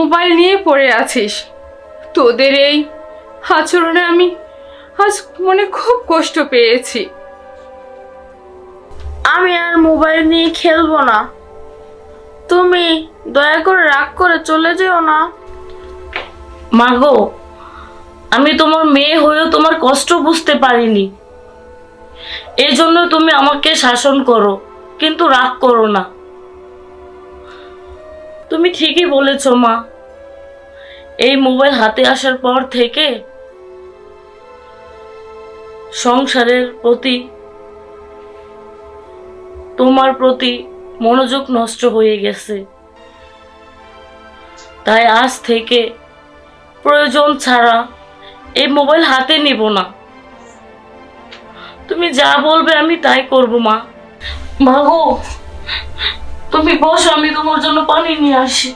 Mobile নিয়ে পড়ে আছিস। তোদের এই আচরণে আমি আজ মনে খুব কষ্ট পেয়েছি। আমি আর মোবাইল নিয়ে খেলবো না। তুমি দয়া করে রাগ করে চলে যেও না। মাগো, আমি তোমার মেয়ে হয়েও তোমার কষ্ট বুঝতে পারিনি, এই জন্য তুমি আমাকে শাসন করো, কিন্তু রাগ করো না। তুমি ঠিকই বলেছ মা, এই মোবাইল হাতে আসার পর থেকে সংসারের প্রতি, তোমার প্রতি মনোযোগ নষ্ট হয়ে গেছে। তাই আজ থেকে প্রয়োজন ছাড়া এই মোবাইল হাতে নিব না। তুমি যা বলবে আমি তাই করব মা। মাগো, তুমি বসো, আমি তোমার জন্য পানি নিয়ে আসি।